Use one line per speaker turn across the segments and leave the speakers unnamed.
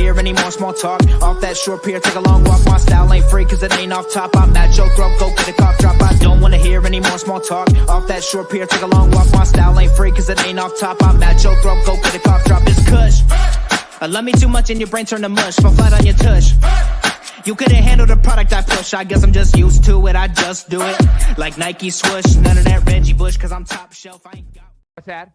hear any more small talk. Off that short pier, take a long walk. My style ain't free cause it ain't off top. I'm at your throat, go get a cough drop. I don't wanna hear any more small talk. Off that short pier, take a long walk. My style ain't free cause it ain't off top. I'm at your throat, go get a cough drop. It's kush. I love me too much and your brain turn to mush. Fall flat on your tush. You couldn't handle the product I push. I guess I'm just used to it. I just do it like Nike swoosh. None of that Reggie Bush cause I'm top shelf. I ain't got...
What's that?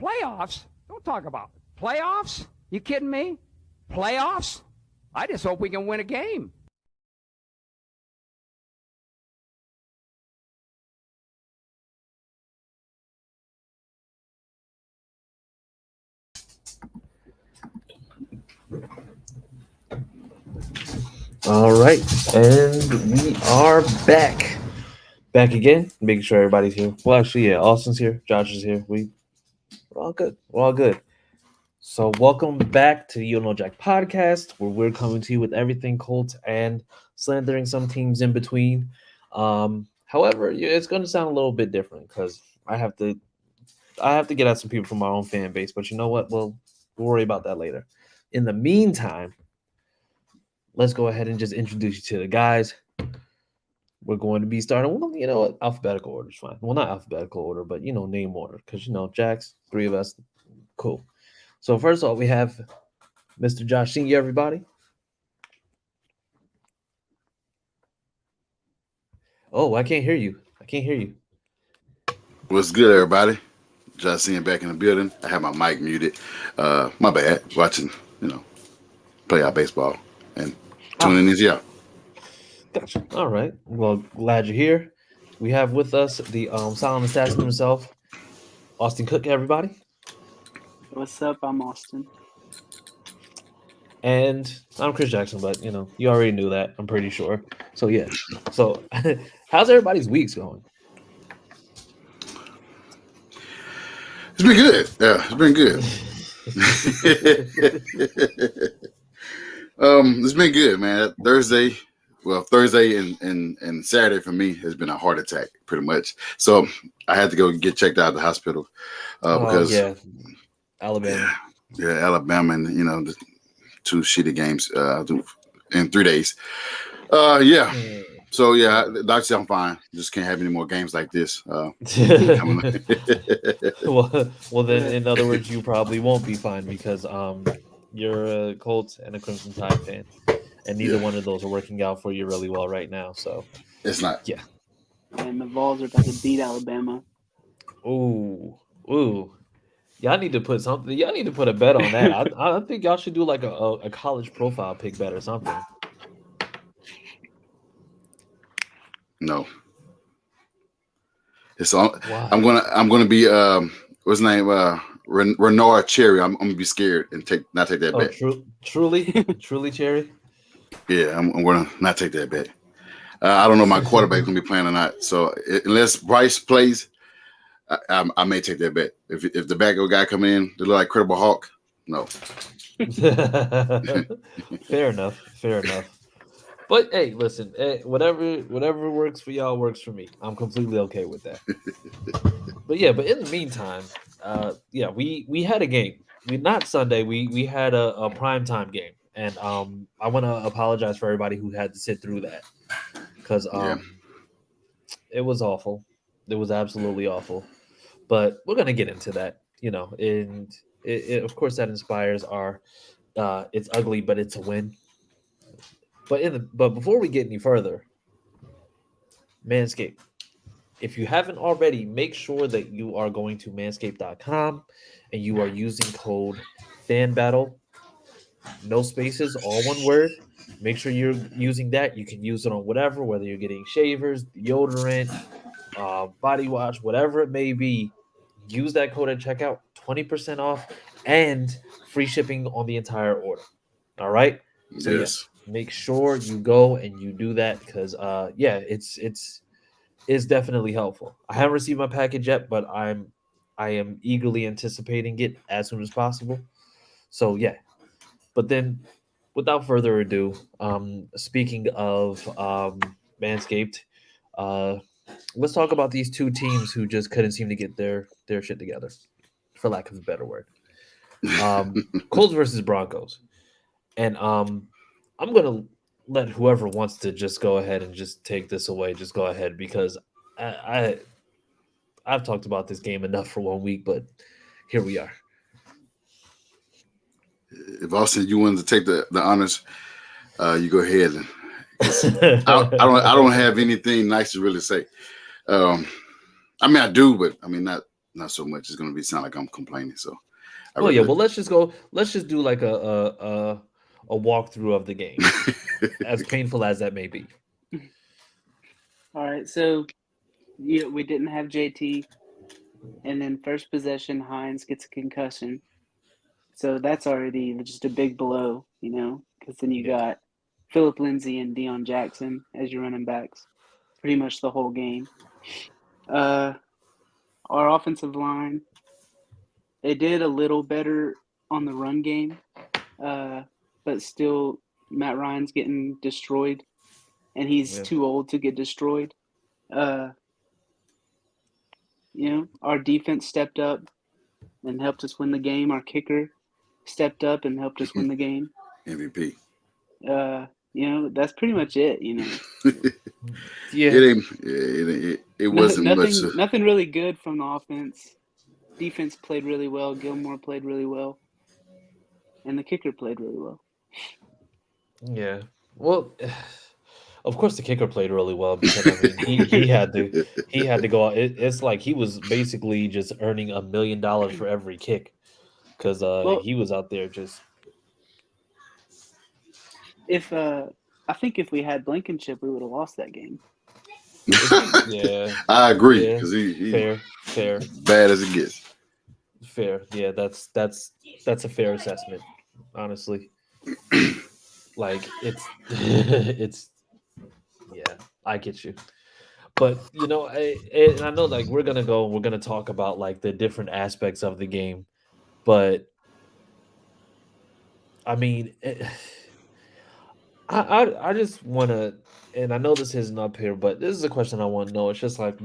Playoffs? Don't talk about playoffs. You kidding me? Playoffs? I just hope we can win a game.
All right, and we are back again, making sure everybody's here. Well, actually, yeah, Austin's here, Josh is here. We're all good. We're all good. So, welcome back to the YDKJAC podcast, where we're coming to you with everything Colts and slandering some teams in between. However, it's going to sound a little bit different because I have to get at some people from my own fan base. But you know what? We'll worry about that later. In the meantime, let's go ahead and just introduce you to the guys. We're going to be starting, well, you know what, alphabetical order is fine. Well, not alphabetical order, but, name order. Because, Jax, three of us, cool. So, first of all, we have Mr. Josh Senior, everybody. Oh, I can't hear you.
What's good, everybody? Josh Senior back in the building. I have my mic muted. My bad. Watching, playoff baseball and tuning in here.
Gotcha. All right. Well, glad you're here. We have with us the silent assassin himself, Austin Cook, everybody.
What's up? I'm Austin.
And I'm Chris Jackson, but, you already knew that, I'm pretty sure. So, yeah. So, how's everybody's weeks going?
It's been good. Yeah, it's been good. It's been good, man. Thursday and Saturday for me has been a heart attack, pretty much. So I had to go get checked out at the hospital because
Alabama.
Yeah, Alabama, and the two shitty games in 3 days. So yeah, the doctor said I'm fine. Just can't have any more games like this.
Well, then in other words, you probably won't be fine because you're a Colts and a Crimson Tide fan, and neither one of those are working out for you really well right now. So
it's not.
Yeah.
And the Vols are about to beat Alabama.
Ooh. Y'all need to put something. Y'all need to put a bet on that. I think y'all should do like a college profile pick bet or something.
No. It's all. I'm gonna be what's his name? Renard Cherry. I'm gonna be scared and not take that bet.
Truly Cherry.
Yeah, I'm gonna not take that bet. I don't know if my quarterback's gonna be playing or not. So unless Bryce plays, I may take that bet. If the backup guy come in, they look like Credible Hawk. No.
Fair enough. But hey, listen, whatever works for y'all works for me. I'm completely okay with that. But in the meantime, we had a game. Not Sunday. We had a primetime game, and I want to apologize for everybody who had to sit through that because it was awful. It was absolutely awful. But we're gonna get into that, and it of course that inspires our. It's ugly, but it's a win. But before we get any further, Manscaped. If you haven't already, make sure that you are going to manscaped.com and you are using code FANBATTLE. No spaces, all one word. Make sure you're using that. You can use it on whatever, whether you're getting shavers, deodorant, body wash, whatever it may be. Use that code at checkout, 20% off, and free shipping on the entire order. All right? So
yes.
Make sure you go and you do that because it's definitely helpful. I haven't received my package yet, but I am eagerly anticipating it as soon as possible. So yeah. But then without further ado, speaking of Manscaped, let's talk about these two teams who just couldn't seem to get their shit together, for lack of a better word. Colts versus Broncos, and I'm gonna let whoever wants to just go ahead and just take this away. Just go ahead because I've talked about this game enough for 1 week, but here we are.
If Austin, you wanted to take the honors, you go ahead. I don't have anything nice to really say. I mean, I do, but I mean, not so much. It's gonna sound like I'm complaining. So,
well, let's just go. Let's just do like a walkthrough of the game, as painful as that may be.
All right, so we didn't have JT, and then first possession, Hines gets a concussion. So that's already just a big blow, because then you got Phillip Lindsay and Deion Jackson as your running backs pretty much the whole game. Our offensive line, they did a little better on the run game, but still Matt Ryan's getting destroyed, and he's too old to get destroyed. Our defense stepped up and helped us win the game. Our kicker stepped up and helped us win the game.
MVP.
That's pretty much it.
It wasn't much.
Nothing really good from the offense. Defense played really well. Gilmore played really well, and the kicker played really well.
Yeah. Well, of course the kicker played really well because I mean he had to go out. It's like he was basically just earning $1 million for every kick because he was out there just.
I think if we had Blankenship, we would have lost that game.
Yeah,
I agree because he
fair,
bad as it gets.
Fair, yeah, that's a fair assessment, honestly. Like it's yeah, I get you. But I know like we're gonna talk about like the different aspects of the game, but I mean. I just want to, and I know this isn't up here, but this is a question I want to know. It's just like,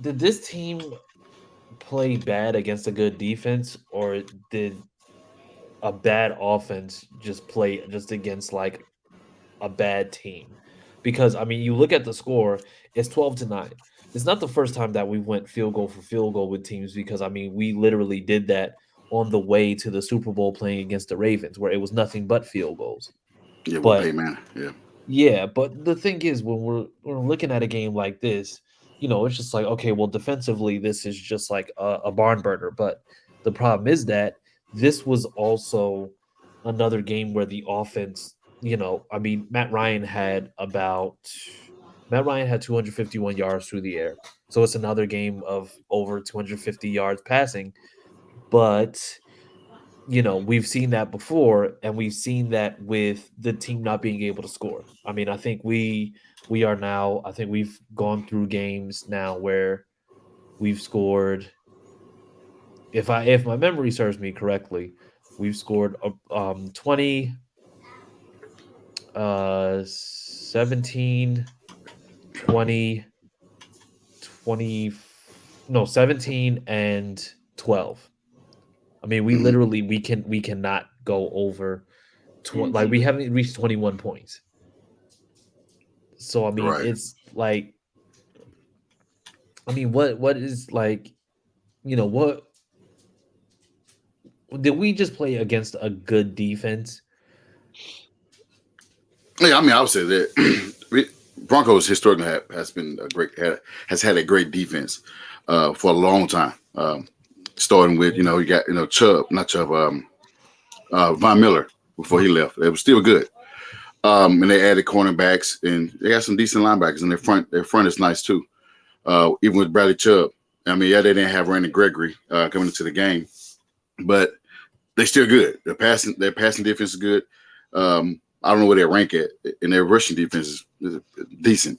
did this team play bad against a good defense, or did a bad offense just play just against like a bad team? Because I mean, you look at the score, it's 12-9. It's not the first time that we went field goal for field goal with teams because I mean, we literally did that on the way to the Super Bowl playing against the Ravens, where it was nothing but field goals.
Yeah,
but
Payman.
Yeah, but the thing is, when we're looking at a game like this, it's just like, okay, well, defensively, this is just like a barn burner. But the problem is that this was also another game where the offense, I mean, Matt Ryan had 251 yards through the air, so it's another game of over 250 yards passing, but. We've seen that before, and we've seen that with the team not being able to score. I mean, I think we are now. I think we've gone through games now where we've scored. If my memory serves me correctly, we've scored 20, 17, 20, 20. No, 17 and 12. I mean, we literally we cannot go over like we haven't reached 21 points. So I mean, It's like, I mean, what is like, what did we just play against a good defense?
Yeah, I mean, I would say that Broncos historically has had a great defense for a long time. Starting with, you got, Von Miller before he left. It was still good. And they added cornerbacks and they got some decent linebackers, and their front is nice too. Even with Bradley Chubb. I mean, they didn't have Randy Gregory coming into the game, but they're still good. Their passing defense is good. I don't know where they rank at, and their rushing defense is decent.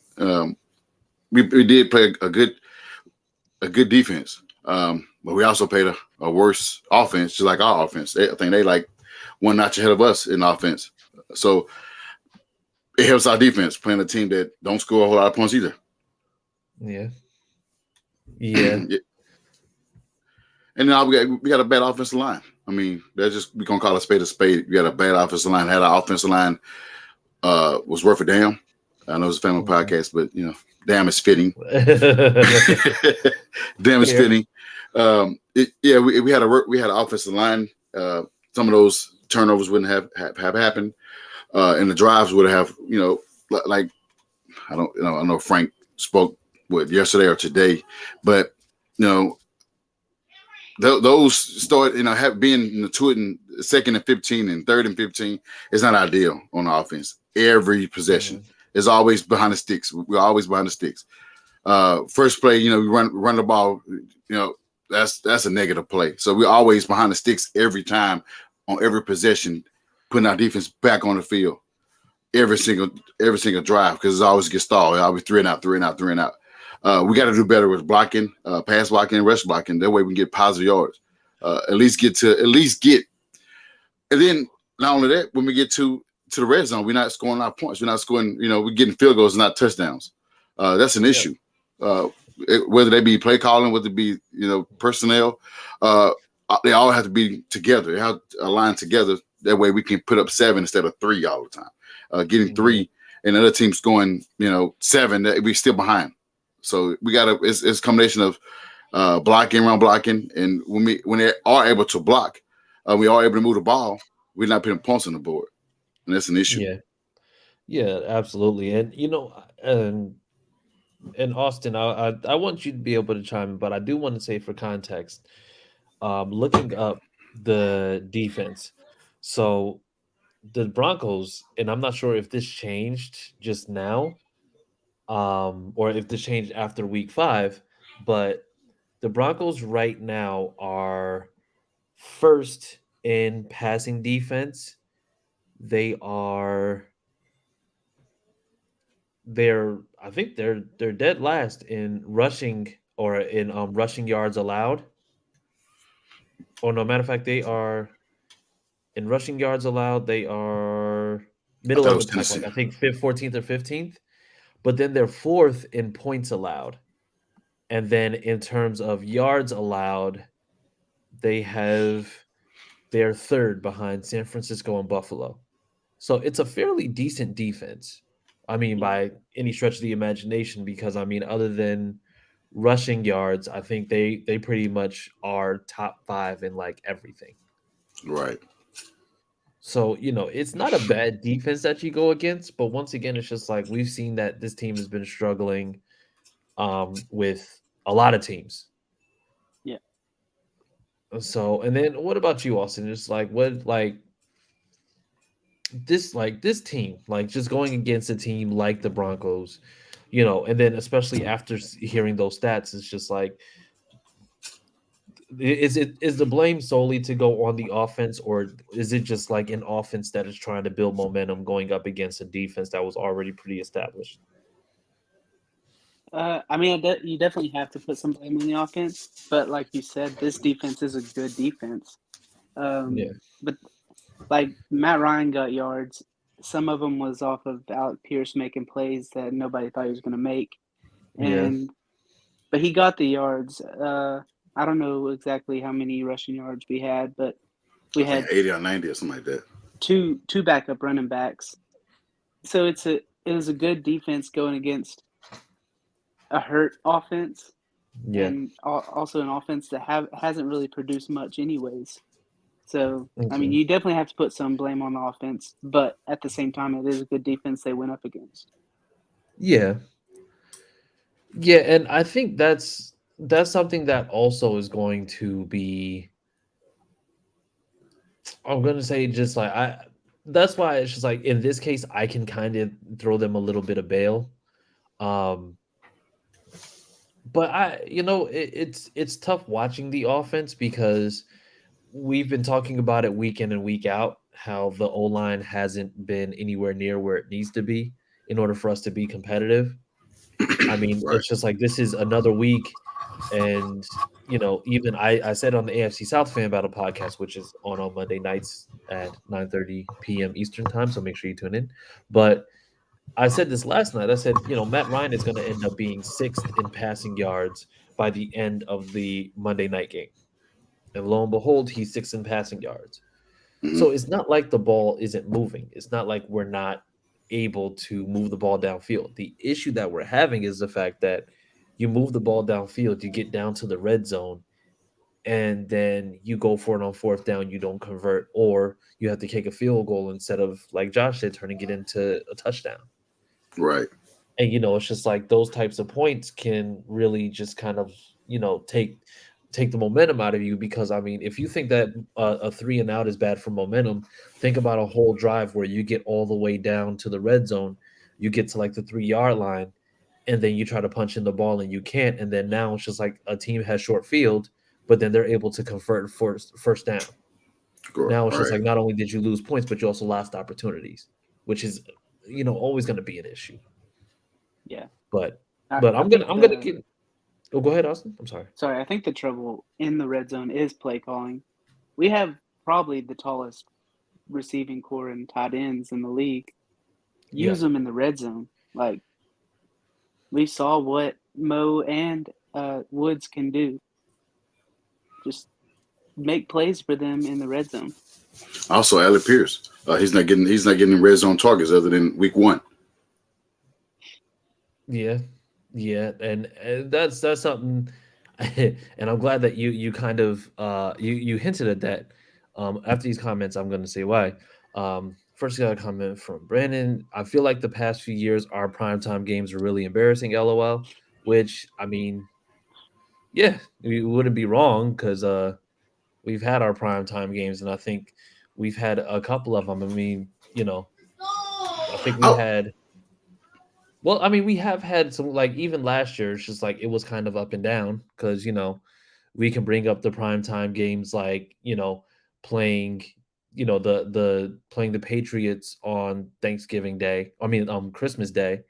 We did play a good defense. But we also played a worse offense, just like our offense. I think they like one notch ahead of us in offense. So it helps our defense playing a team that don't score a whole lot of points either.
Yeah.
And now we got a bad offensive line. I mean, that's just we gonna call a spade a spade. We got a bad offensive line. Had an offensive line was worth a damn. I know it's a family podcast, but damn is fitting. Damn is fitting. We had an offensive line. Some of those turnovers wouldn't have happened, and the drives would have like I know Frank spoke yesterday or today, but those start have been in the second and 15 and third and 15 is not ideal on offense. Every possession is always behind the sticks. We're always behind the sticks. First play, we run the ball. That's a negative play. So we're always behind the sticks every time on every possession, putting our defense back on the field every single drive because it always gets stalled. It always 3 and out. We got to do better with blocking, pass blocking, and rush blocking. That way we can get positive yards. At least get. And then not only that, when we get to the red zone, we're not scoring our points. We're not scoring. We're getting field goals, not touchdowns. That's an issue. Whether they be play calling, whether it be personnel, they all have to be together. They have to align together. That way we can put up 7 instead of 3 all the time. Getting 3 and other teams scoring 7, that we still behind. So we got it's a combination of blocking, run blocking, and when they are able to block, we are able to move the ball. We're not putting points on the board, and that's an issue.
Yeah, absolutely. And and Austin, I want you to be able to chime in, but I do want to say for context, looking up the defense. So the Broncos, and I'm not sure if this changed just now, or if this changed after week 5, but the Broncos right now are first in passing defense. I think they're dead last in rushing or in rushing yards allowed. Oh no, matter of fact, they are in rushing yards allowed. They are middle of the pack, like I think 14th or 15th. But then they're 4th in points allowed. And then in terms of yards allowed, they're 3rd behind San Francisco and Buffalo. So it's a fairly decent defense. I mean, by any stretch of the imagination, because other than rushing yards, I think they pretty much are top 5 in like everything.
Right.
So, it's not a bad defense that you go against, but once again, it's just like we've seen that this team has been struggling with a lot of teams.
Yeah.
So, and then what about you, Austin? Just this team, like just going against a team like the Broncos, and then especially after hearing those stats, it's just like, is the blame solely to go on the offense, or is it just like an offense that is trying to build momentum going up against a defense that was already pretty established?
You definitely have to put some blame on the offense, but like you said, this defense is a good defense. But like Matt Ryan got yards. Some of them was off of Alec Pierce making plays that nobody thought he was going to make, but he got the yards. I don't know exactly how many rushing yards we had, but we had
80 or 90 or something like that.
Two backup running backs. So it was a good defense going against a hurt offense, and also an offense that hasn't really produced much anyways. So you definitely have to put some blame on the offense, but at the same time, it is a good defense they went up against.
Yeah, and I think that's something that also is going to be, I'm going to say, just like that's why it's just like in this case I can kind of throw them a little bit of bail, but it's tough watching the offense because we've been talking about it week in and week out how the O-line hasn't been anywhere near where it needs to be in order for us to be competitive. It's just like this is another week. And, even I said on the AFC South Fan Battle podcast, which is on Monday nights at 9:30 p.m. Eastern time, so make sure you tune in. But I said this last night. I said, Matt Ryan is going to end up being 6th in passing yards by the end of the Monday night game. And lo and behold, he's 6th in passing yards.
Mhm.
So it's not like the ball isn't moving. It's not like we're not able to move the ball downfield. The issue that we're having is the fact that you move the ball downfield, you get down to the red zone, and then you go for it on 4th down, you don't convert, or you have to kick a field goal instead of, like Josh said, turning it into a touchdown.
Right.
And it's just like those types of points can really just kind of take the momentum out of you, because I mean, if you think that a 3 and out is bad for momentum, think about a whole drive where you get all the way down to the red zone, you get to like the 3-yard line, and then you try to punch in the ball and you can't, and then now it's just like a team has short field, but then they're able to convert first down. Now it's just like not only did you lose points, but you also lost opportunities, which is always going to be an issue.
Yeah.
But
I
I'm
think
gonna get. Oh, go ahead, Austin. I'm sorry.
Sorry, I think the trouble in the red zone is play calling. We have probably the tallest receiving core and tight ends in the league. Use them in the red zone. Like, we saw what Mo and Woods can do. Just make plays for them in the red zone.
Also, Alec Pierce. He's not getting red zone targets other than week 1.
Yeah, and that's something, and I'm glad that you kind of you hinted at that. After these comments, I'm going to say why. First, got a comment from Brandon. I feel like the past few years, our primetime games are really embarrassing. LOL. Which, I mean, yeah, we wouldn't be wrong, because we've had our primetime games, and I think we've had a couple of them. I mean, I think we had. Well, I mean, we have had some, like, even last year, it's just like it was kind of up and down, because we can bring up the primetime games, like playing playing the Patriots on Thanksgiving Day. I mean, Christmas Day.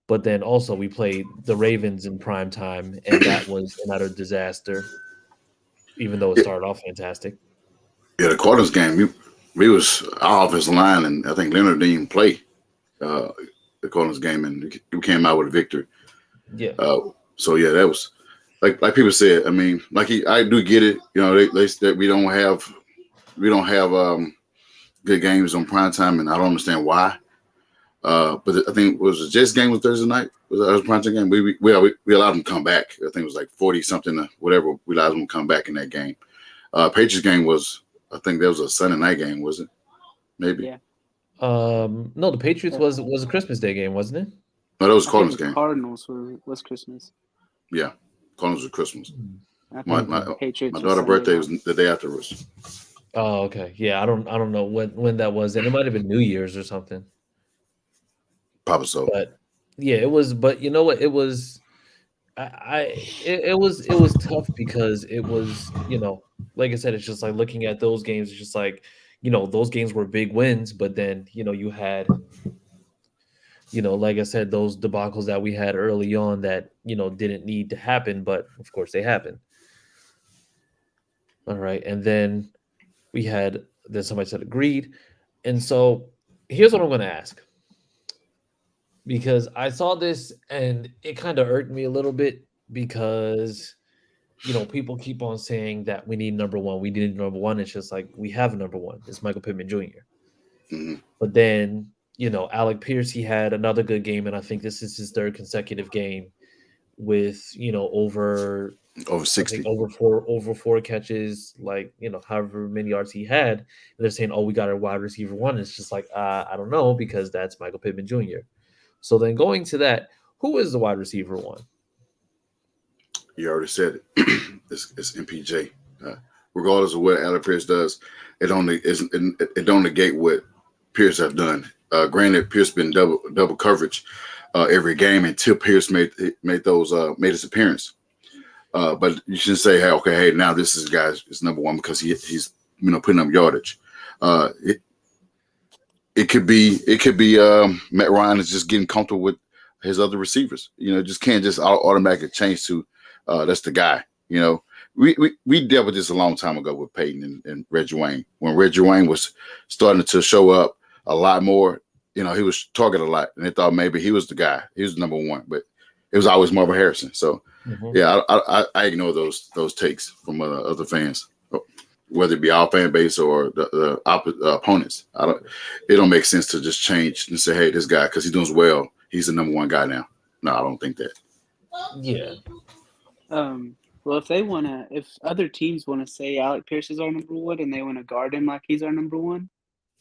But then also we played the Ravens in prime time, and that was an utter disaster, even though it started off fantastic.
Yeah, the Cardinals game, we was our offensive line, and I think Leonard didn't even play the Cardinals game, and we came out with a victory.
Yeah.
So yeah, that was like people said. I mean, I do get it. They said we don't have good games on prime time, and I don't understand why. But I think it was the Jets game was Thursday night. Was a prime time game. We allowed them to come back. I think it was like 40 something or whatever. We allowed them to come back in that game. Patriots game was, I think that was a Sunday night game, was it? Maybe.
Yeah.
No, the Patriots was a Christmas Day game, wasn't it?
No, that was Cardinals game.
Cardinals was Christmas.
Yeah, Cardinals was Christmas.
My
daughter's birthday was the day afterwards.
Oh, okay. Yeah, I don't know when that was, and it might have been New Year's or something.
Probably so.
But yeah, it was. But you know what? It was. It was tough, because it was, like I said, it's just like looking at those games. It's just like, those games were big wins, but then you had, like I said, those debacles that we had early on that didn't need to happen, but of course they happened. All right, and then we had somebody said agreed, and so here's what I'm going to ask, because I saw this and it kind of irked me a little bit, because people keep on saying that we need number one. We need number one. It's just like, we have a number one. It's Michael Pittman Jr.
Mm-hmm.
But then, Alec Pierce, he had another good game, and I think this is his 3rd consecutive game with, over
60,
over four catches, like, however many yards he had. And they're saying, oh, we got our wide receiver one. It's just like, I don't know, because that's Michael Pittman Jr. So then going to that, who is the wide receiver one?
You already said it. It's MPJ. Regardless of what Alec Pierce does, it don't negate what Pierce have done. Granted, Pierce been double coverage every game until Pierce made his appearance. But you shouldn't say, hey, now this is guy's number one because he's putting up yardage. It could be Matt Ryan is just getting comfortable with his other receivers. Just can't just automatically change to that's the guy. We dealt with this a long time ago with Peyton and Reggie Wayne. When Reggie Wayne was starting to show up a lot more, he was targeted a lot, and they thought maybe he was the guy. He was the number one, but it was always Marvin Harrison. So
Mhm.
yeah, I ignore those takes from other fans, whether it be our fan base or the opponents. It don't make sense to just change and say, hey, this guy, because he's doing well, he's the number one guy now. No, I don't think that.
Yeah.
Well, if other teams wanna say Alec Pierce is our number one and they wanna guard him like he's our number one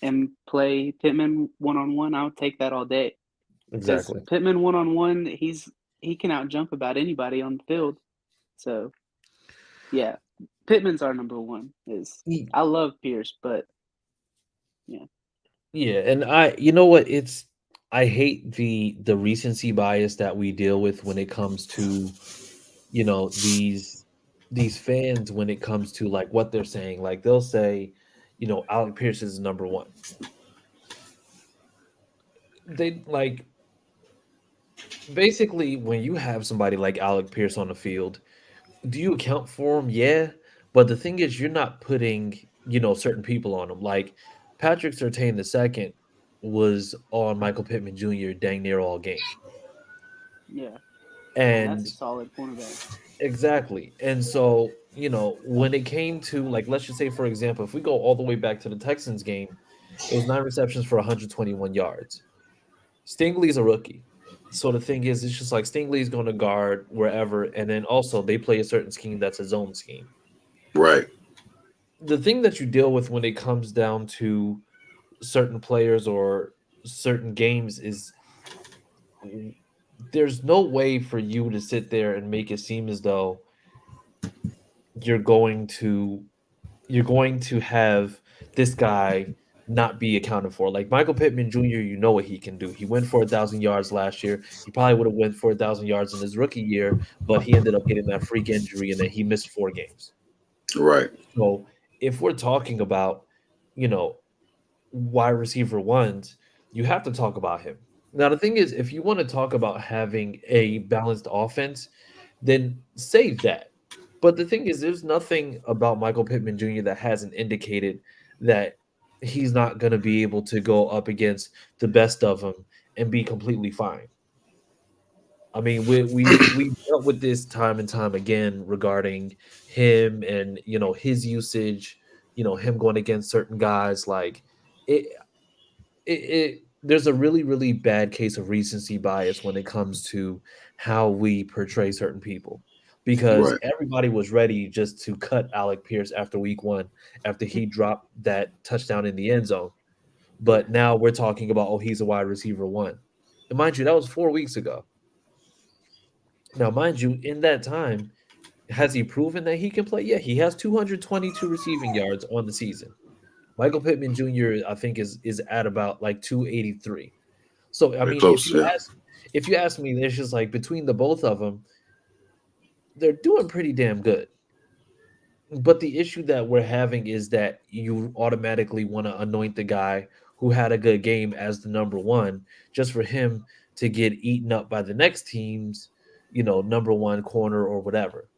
and play Pittman one-on-one, I'll take that all day. Because
Exactly.
Pittman one-on-one, he can outjump about anybody on the field. So, yeah, Pittman's our number one.
Ye-
I love Pierce, but
Yeah, and you know what? I hate the recency bias that we deal with when it comes to, these fans when it comes to like what they're saying. Like they'll say, Alec Pierce is number one. They like basically when you have somebody like Alec Pierce on the field, do you account for him? Yeah, but the thing is, you're not putting certain people on him. Like Patrick Surtain II was on Michael Pittman Jr. dang near all game,
yeah, and that's
and
a solid cornerback.
exactly. And so when it came to like, let's just say for example, if we go all the way back to the Texans game, it was 9 receptions for 121 yards. Stingley's a rookie. So the thing is, it's just like Stingley's going to guard wherever, and then also they play a certain scheme that's a zone scheme.
Right.
The thing that you deal with when it comes down to certain players or certain games is there's no way for you to sit there and make it seem as though you're going to have this guy not be accounted for. Like Michael Pittman Jr., you know what he can do. He went for 1,000 yards last year. He probably would have went for 1,000 yards in his rookie year, but he ended up getting that freak injury and then he missed 4 games.
Right.
So if we're talking about, wide receiver ones, you have to talk about him. Now the thing is, if you want to talk about having a balanced offense, then save that. But the thing is, there's nothing about Michael Pittman Jr. that hasn't indicated that he's not going to be able to go up against the best of them and be completely fine. I mean, we dealt with this time and time again regarding him and his usage, him going against certain guys. Like it, there's a really really bad case of recency bias when it comes to how we portray certain people because
Right.
everybody was ready just to cut Alec Pierce after week 1 after he dropped that touchdown in the end zone. But now we're talking about, oh, he's a wide receiver one. And mind you, that was 4 weeks ago. Now, mind you, in that time, has he proven that he can play? Yeah, he has 222 receiving yards on the season. Michael Pittman Jr., I think, is at about like 283. So, I
Very
mean,
close. Yeah.
if you ask me, it's just like between the both of them, they're doing pretty damn good. But the issue that we're having is that you automatically want to anoint the guy who had a good game as the number one, just for him to get eaten up by the next team's, number one corner or whatever.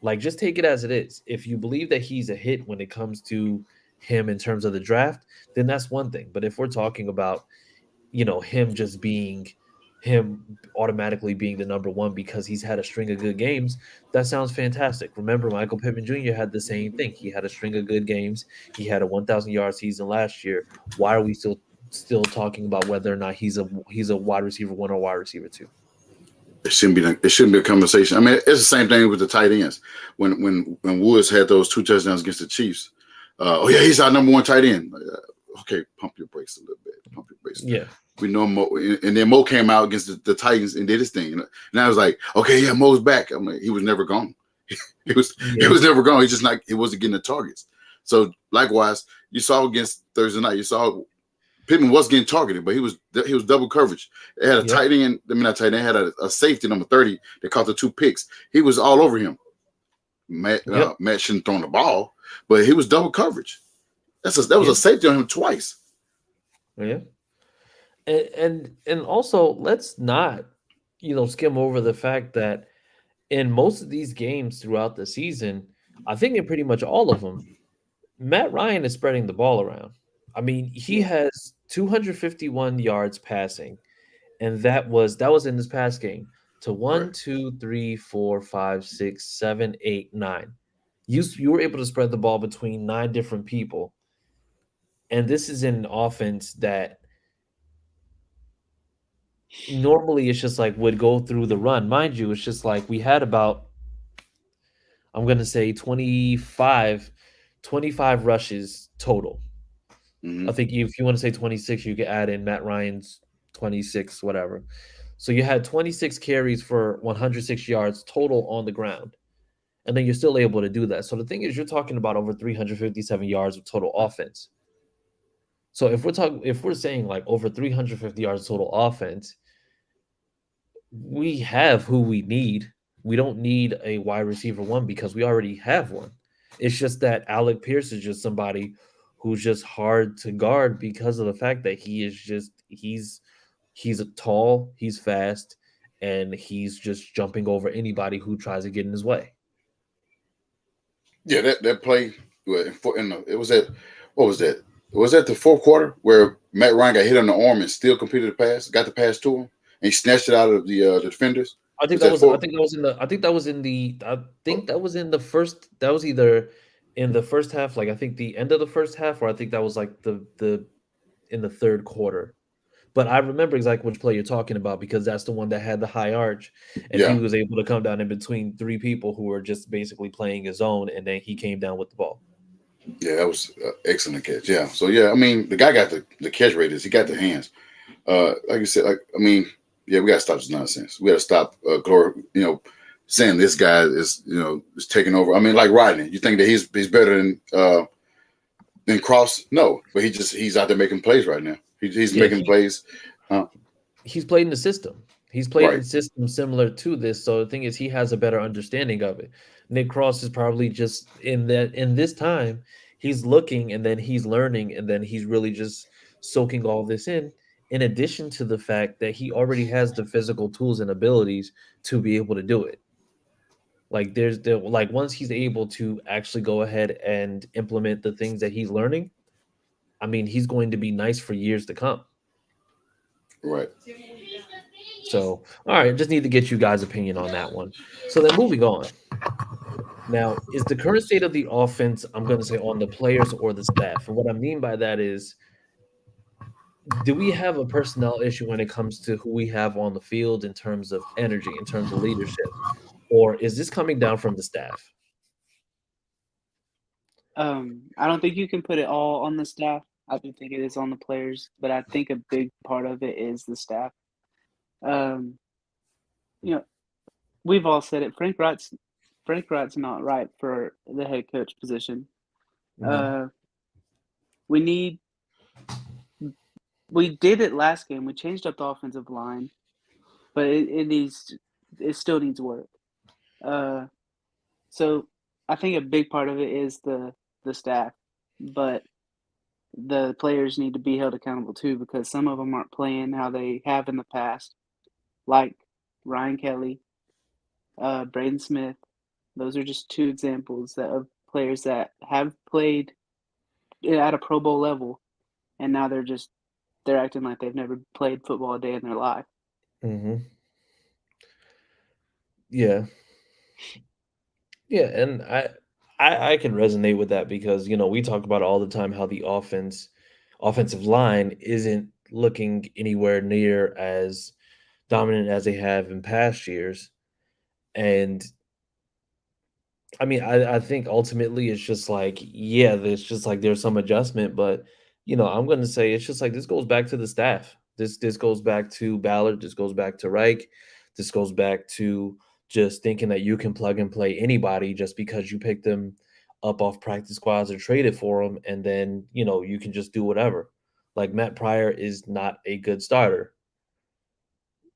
Like, just take it as it is. If you believe that he's a hit when it comes to him in terms of the draft, then that's one thing. But if we're talking about, him just being him automatically being the number one because he's had a string of good games, that sounds fantastic. Remember, Michael Pittman Jr. had the same thing. He had a string of good games. He had a 1,000-yard season last year. Why are we still talking about whether or not he's a wide receiver one or wide receiver two?
It shouldn't be a conversation. I mean, it's the same thing with the tight ends. When Woods had those 2 touchdowns against the Chiefs, oh yeah, he's our number one tight end. Okay, pump your brakes a little bit. Pump your brakes.
Yeah.
We know Mo, and then Mo came out against the Titans and did his thing. And I was like, okay, yeah, Mo's back. I'm like, he was never gone. He was never gone. He wasn't getting the targets. So likewise, you saw against Thursday night, you saw Pittman was getting targeted, but he was double coverage. They had a tight end. I mean, not tight end. They had a safety number 30 that caught the 2 picks. He was all over him. Matt shouldn't throw the ball, but he was double coverage. That was a safety on him twice.
Yeah. And also, let's not, skim over the fact that in most of these games throughout the season, I think in pretty much all of them, Matt Ryan is spreading the ball around. I mean, he has 251 yards passing, and that was in this past game. to 1, 2, 3, 4, 5, 6, 7, 8, 9. You were able to spread the ball between 9 different people. And this is an offense that normally it's just like would go through the run. Mind you, it's just like we had about, I'm going to say 25 rushes total.
Mhm.
I think if you want to say 26, you could add in Matt Ryan's 26, whatever. So you had 26 carries for 106 yards total on the ground. And then you're still able to do that. So the thing is, you're talking about over 357 yards of total offense. So if we're saying like over 350 yards total offense, we have who we need. We don't need a wide receiver one because we already have one. It's just that Alec Pierce is just somebody who's just hard to guard because of the fact that he's a tall, he's fast, and he's just jumping over anybody who tries to get in his way.
Yeah, that play. It was at what was that? Was that the fourth quarter where Matt Ryan got hit on the arm and still completed the pass, got the pass to him, and he snatched it out of the defenders?
I think
Was
that
that
was I
fourth?
think that was in the I think that was in the I think that was in the first that was either in the first half, like I think the end of the first half, or I think that was like the in the third quarter. But I remember exactly which play you're talking about because that's the one that had the high arch, and he
Yeah,
was able to come down in between 3 people who were just basically playing his own, and then he came down with the ball.
yeah, that was excellent catch. Yeah, so yeah, I mean, the guy got the catch radius, he got the hands. Like you said, yeah, we got to stop this nonsense. We got to stop saying this guy is taking over. I mean, like Rodney, you think that he's better than Cross? No, but he's out there making plays right now. He's
Yeah,
making plays.
he's played in the system. He's played in
Right.
systems similar to this. So the thing is, he has a better understanding of it. Nick Cross is probably just in this time, he's looking and then he's learning and then he's really just soaking all this in. In addition to the fact that he already has the physical tools and abilities to be able to do it. Like like once he's able to actually go ahead and implement the things that he's learning, I mean, he's going to be nice for years to come.
Right.
So, all right, just need to get you guys' opinion on that one. So then moving on. Now, is the current state of the offense, I'm going to say on the players or the staff? And what I mean by that is, do we have a personnel issue when it comes to who we have on the field in terms of energy, in terms of leadership? Or is this coming down from the staff?
I don't think you can put it all on the staff. I do think it is on the players, but I think a big part of it is the staff. Um, you know, we've all said it. Frank Wright's not right for the head coach position.
Mhm.
We did it last game. We changed up the offensive line, but it still needs work. So I think a big part of it is the staff, but the players need to be held accountable too because some of them aren't playing how they have in the past, like Ryan Kelly, Braden Smith. Those are just 2 examples of players that have played at a Pro Bowl level, and now they're acting like they've never played football a day in their life.
Mhm. Yeah. Yeah, and I can resonate with that because, we talk about all the time how the offensive line isn't looking anywhere near as dominant as they have in past years. And I mean, I think ultimately it's just like, yeah, there's just like there's some adjustment, but I'm going to say it's just like this goes back to the staff. This goes back to Ballard. This goes back to Reich. This goes back to just thinking that you can plug and play anybody just because you picked them up off practice squads or traded for them, and then you can just do whatever. Like Matt Pryor is not a good starter.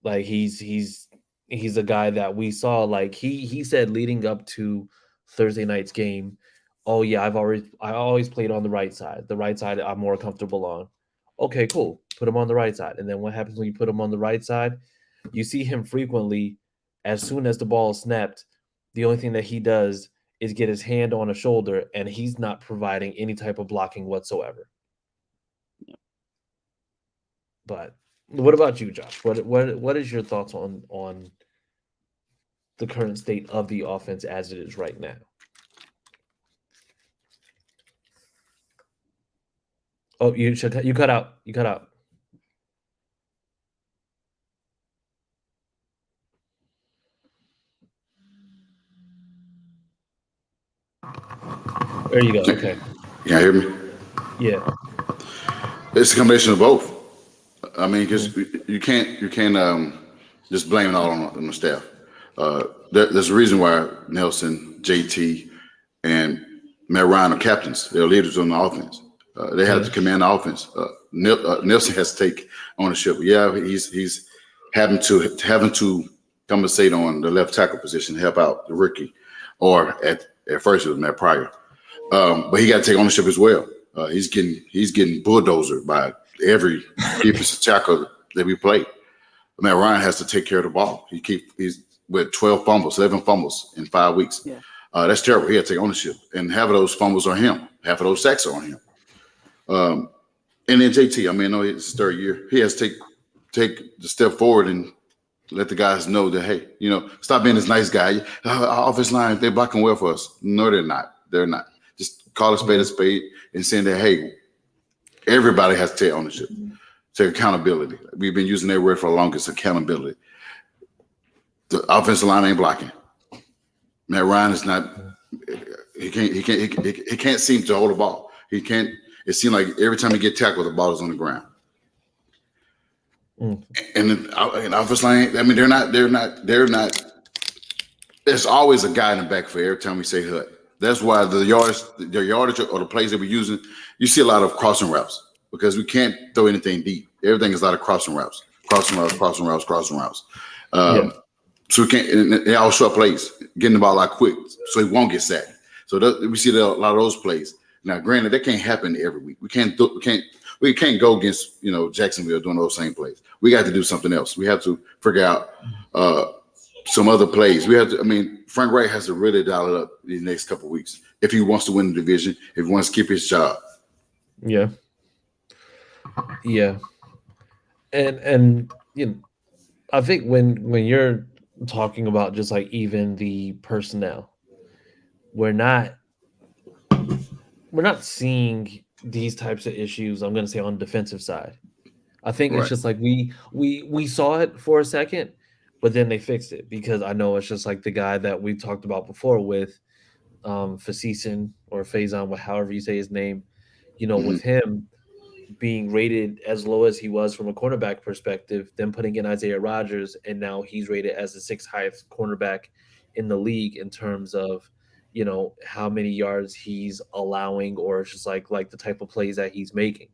Like he's a guy that we saw, like he said leading up to Thursday night's game, "Oh yeah, I always played on the right side. The right side I'm more comfortable on." Okay, cool. Put him on the right side. And then what happens when you put him on the right side? You see him frequently as soon as the ball is snapped, the only thing that he does is get his hand on a shoulder and he's not providing any type of blocking whatsoever. But what about you, Josh? What is your thoughts on the current state of the offense as it is right now. Oh, you cut out. You cut out. There you go. Okay.
You hear me?
Yeah.
It's a combination of both. I mean, because you can't just blame it all on the staff. There's a reason why Nelson, JT, and Matt Ryan are captains. They're leaders on the offense. They have to command the offense. Nelson has to take ownership. Yeah, he's having to compensate on the left tackle position to help out the rookie, or at first it was Matt Pryor. But he got to take ownership as well. He's getting bulldozered by every defensive tackle that we play. Matt Ryan has to take care of the ball. He's with 12 fumbles, 11 fumbles in 5 weeks.
Yeah.
That's terrible. He had to take ownership, and half of those fumbles are him. Half of those sacks are on him. And then JT, I mean, I know it's his third year. He has to take the step forward and let the guys know that, hey, stop being this nice guy. Our offensive line, they're blocking well for us. No, they're not. They're not. Just call a spade and saying that, hey, everybody has to take ownership, take accountability. We've been using that word for the longest, accountability. The offensive line ain't blocking. Matt Ryan is not. He can't seem to hold the ball. He can't. It seems like every time he get tackled, the ball is on the ground. And the offensive line, I mean, they're not. There's always a guy in the back for every time we say hut. That's why the yardage or the plays that we're using, you see a lot of crossing routes because we can't throw anything deep. Everything is a lot of crossing routes. So we can't. They all short plays, getting the ball out quick, so he won't get sacked. So we see a lot of those plays. Now, granted, that can't happen every week. We can't go against Jacksonville doing those same plays. We got to do something else. We have to figure out some other plays. We have to. I mean, Frank Wright has to really dial it up these next couple of weeks if he wants to win the division. If he wants to keep his job.
Yeah. And I think when you're talking about just like even the personnel, we're not seeing these types of issues, I'm going to say, on the defensive side. I think it's just like we saw it for a second, but then they fixed it because I know it's just like the guy that we talked about before with Faison or Faison, however you say his name, with him being rated as low as he was from a cornerback perspective, then putting in Isaiah Rodgers, and now he's rated as the 6th highest cornerback in the league in terms of how many yards he's allowing, or it's just like the type of plays that he's making.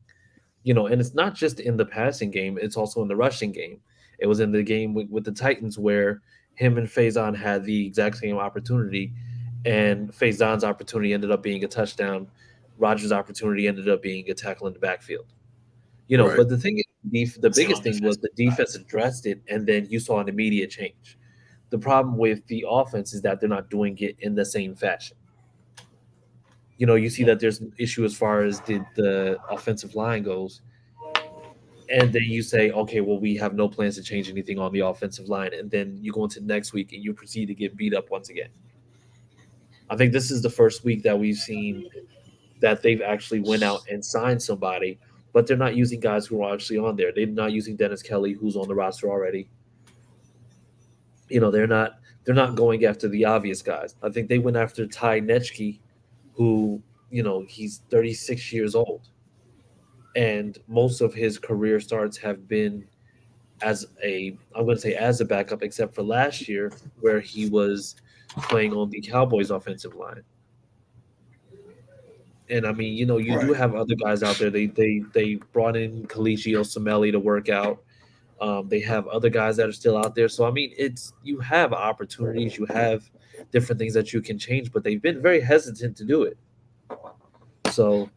And it's not just in the passing game, it's also in the rushing game. It was in the game with the Titans where him and Faison had the exact same opportunity, and Faison's opportunity ended up being a touchdown. Rodgers' opportunity ended up being a tackle in the backfield. But the thing is, the biggest thing was the defense addressed it, and then you saw an immediate change. The problem with the offense is that they're not doing it in the same fashion. You see that there's an issue as far as the offensive line goes, and then you say, okay, well, we have no plans to change anything on the offensive line, and then you go into next week and you proceed to get beat up once again. I think this is the first week that we've seen that they've actually went out and signed somebody, but they're not using guys who are actually on there. They're not using Dennis Kelly, who's on the roster already. They're not going after the obvious guys. I think they went after Ty Nechke, who, he's 36 years old. And most of his career starts have been as a backup, except for last year where he was playing on the Cowboys offensive line. And I mean, you do have other guys out there. They brought in Kalichi Osemele to work out. They have other guys that are still out there. So I mean, you have opportunities, you have different things that you can change, but they've been very hesitant to do it. So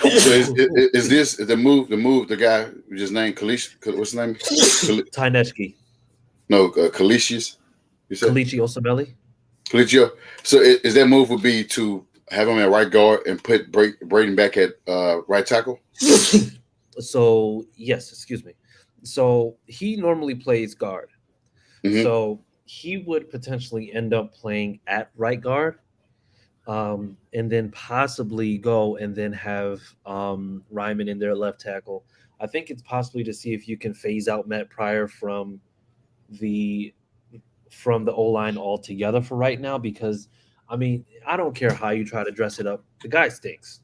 is this the move? The guy we just named Kalichi? What's his name?
Ty Nechke.
No, Kalichi's. You said
Kalichi Osemele.
Kalichi. So is that move would be to have him at right guard and put Braden back at right tackle?
So yes, excuse me. So he normally plays guard. Mm-hmm. So he would potentially end up playing at right guard, and then possibly go and then have Ryman in their left tackle. I think it's possibly to see if you can phase out Matt Pryor the from the O line altogether for right now, because I mean, I don't care how you try to dress it up. The guy stinks.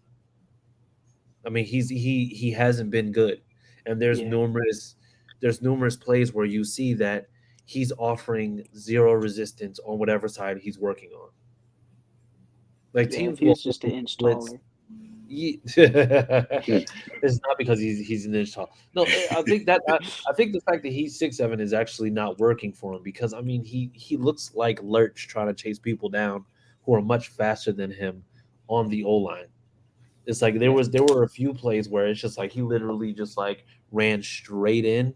I mean, he hasn't been good, and
Yeah.
there's numerous plays where you see that he's offering zero resistance on whatever side he's working on. Like
Yeah. If
teams
he
will
was just an inch
blitz.
taller.
It's not because he's an inch tall. No, I think the fact that he's 6'7" is actually not working for him, because I mean he looks like Lurch trying to chase people down who are much faster than him on the O line. It's like
Yeah.
there were a few plays where it's just like he literally just like ran straight in,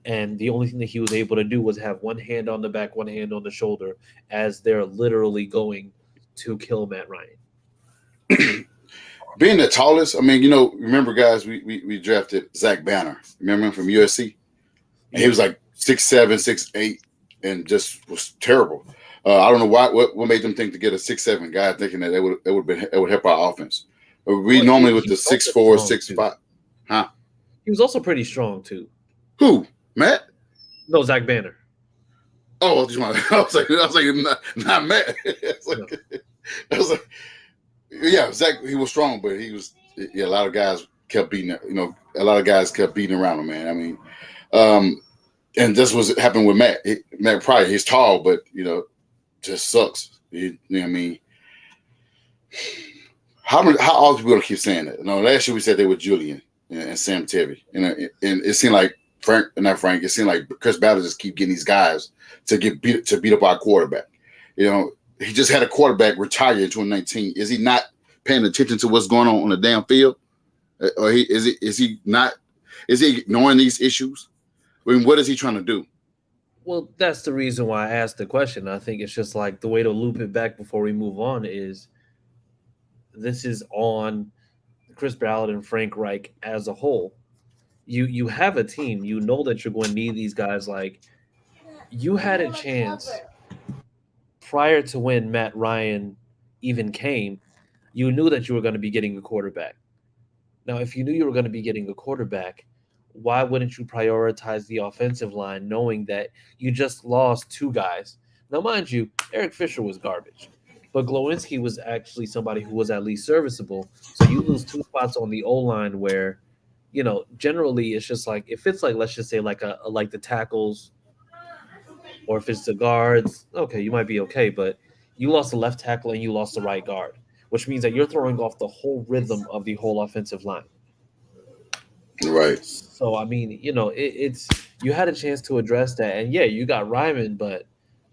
and the only thing that he was able to do was have one hand on the back, one hand on the shoulder, as they're literally going to kill Matt Ryan.
Being the tallest, I mean, remember, guys, we drafted Zach Banner. Remember him from USC? And he was like 6'7", 6'8", and just was terrible. I don't know what made them think to get a 6'7" guy, thinking that it would help our offense. We
Well,
normally with
he
the
was also
6'4",
strong, too.
6'5". Huh?
He was also pretty strong too.
Who? Matt?
No, Zach Banner.
Oh, I was like, not Matt. I was like, yeah, Zach. He was strong, but he was. Yeah, a lot of guys kept beating. A lot of guys kept beating around him, man. I mean, and this was happening with Matt. Matt Pryor. He's tall, but just sucks. You know what I mean? How often people keep saying that? Last year we said they were Julian and Sam Tevy, and it seemed like It seemed like Chris Ballard just keep getting these guys to beat up our quarterback. He just had a quarterback retire in 2019. Is he not paying attention to what's going on the damn field, or is he ignoring these issues? I mean, what is he trying to do?
Well, that's the reason why I asked the question. I think it's just like the way to loop it back before we move on is this is on Chris Ballard and Frank Reich as a whole. You have a team. You know that you're going to need these guys. Like, you had a chance prior to when Matt Ryan even came. You knew that you were going to be getting a quarterback. Now, if you knew you were going to be getting a quarterback, why wouldn't you prioritize the offensive line, knowing that you just lost two guys? Now, mind you, Eric Fisher was garbage, but Glowinski was actually somebody who was at least serviceable. So you lose two spots on the O line where, generally it's just like if it's like, let's just say like like the tackles, or if it's the guards, okay, you might be okay, but you lost the left tackle and you lost the right guard, which means that you're throwing off the whole rhythm of the whole offensive line.
Right.
So I mean, it's you had a chance to address that, and yeah, you got Ryman, but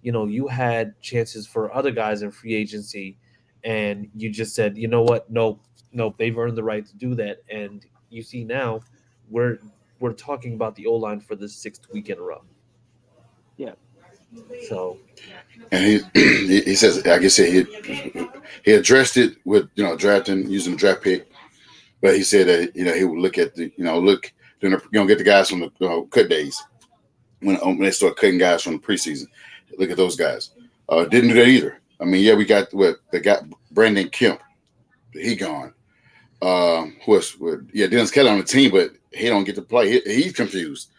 you had chances for other guys in free agency, and you just said, you know what, nope, they've earned the right to do that, and you see now we're talking about the O line for the sixth week in a row.
Yeah.
So,
and he says, like I said, he addressed it with drafting using the draft pick. But he said that he would look at get the guys from the cut days when they start cutting guys from the preseason. Look at those guys. Didn't do that either. I mean, yeah, we got they got Brandon Kemp. He gone. Dennis Kelly on the team, but he don't get to play. He's confused.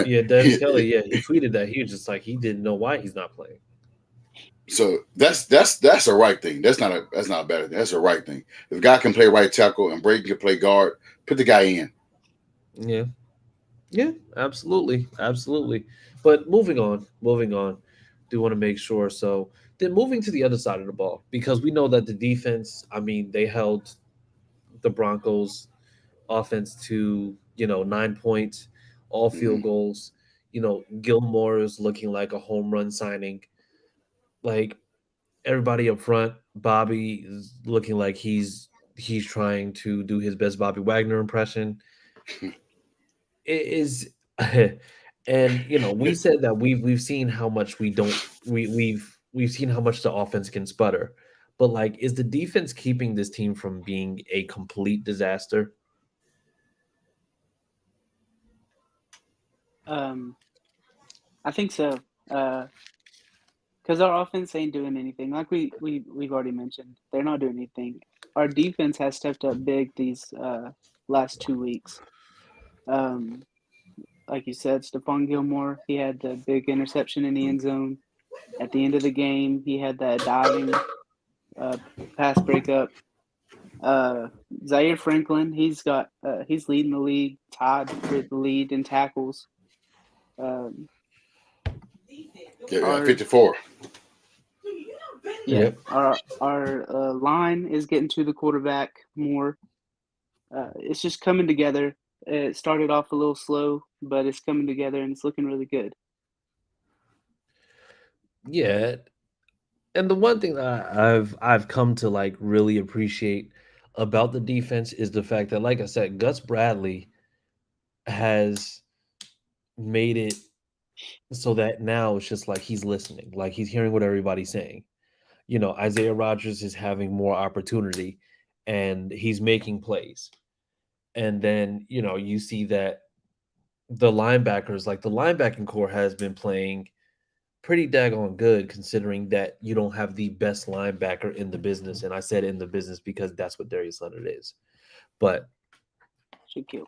yeah, Dennis Kelly. Yeah, he tweeted that he was just like he didn't know why he's not playing.
So that's a right thing. That's not a bad thing. That's a right thing. If a guy can play right tackle and Brady can play guard, put the guy in.
Yeah, absolutely. But moving on. Do want to make sure. So then moving to the other side of the ball, because we know that the defense, I mean, they held the Broncos offense to 9 points, all field goals. Gilmore is looking like a home run signing. Like, everybody up front, Bobby is looking like he's trying to do his best Bobby Wagner impression. It is, and we said that we've seen how much we've seen how much the offense can sputter, but like, is the defense keeping this team from being a complete disaster?
I think so. because our offense ain't doing anything. Like we've already mentioned, they're not doing anything. Our defense has stepped up big these last 2 weeks. Like you said, Stephon Gilmore, he had the big interception in the end zone. At the end of the game, he had that diving pass breakup. Zaire Franklin, he's leading the league, tied for the lead in tackles.
Yeah, 54.
Yeah,
Yep.
our line is getting to the quarterback more. It's just coming together. It started off a little slow, but it's coming together and it's looking really good.
Yeah. And the one thing that I've come to like really appreciate about the defense is the fact that, like I said, Gus Bradley has made it so that now it's just like he's listening, like he's hearing what everybody's saying. Isaiah Rodgers is having more opportunity and he's making plays. And then, you see that the linebackers, like the linebacking core, has been playing pretty daggone good considering that you don't have the best linebacker in the business. And I said in the business because that's what Darius Leonard is. But
Shaquille.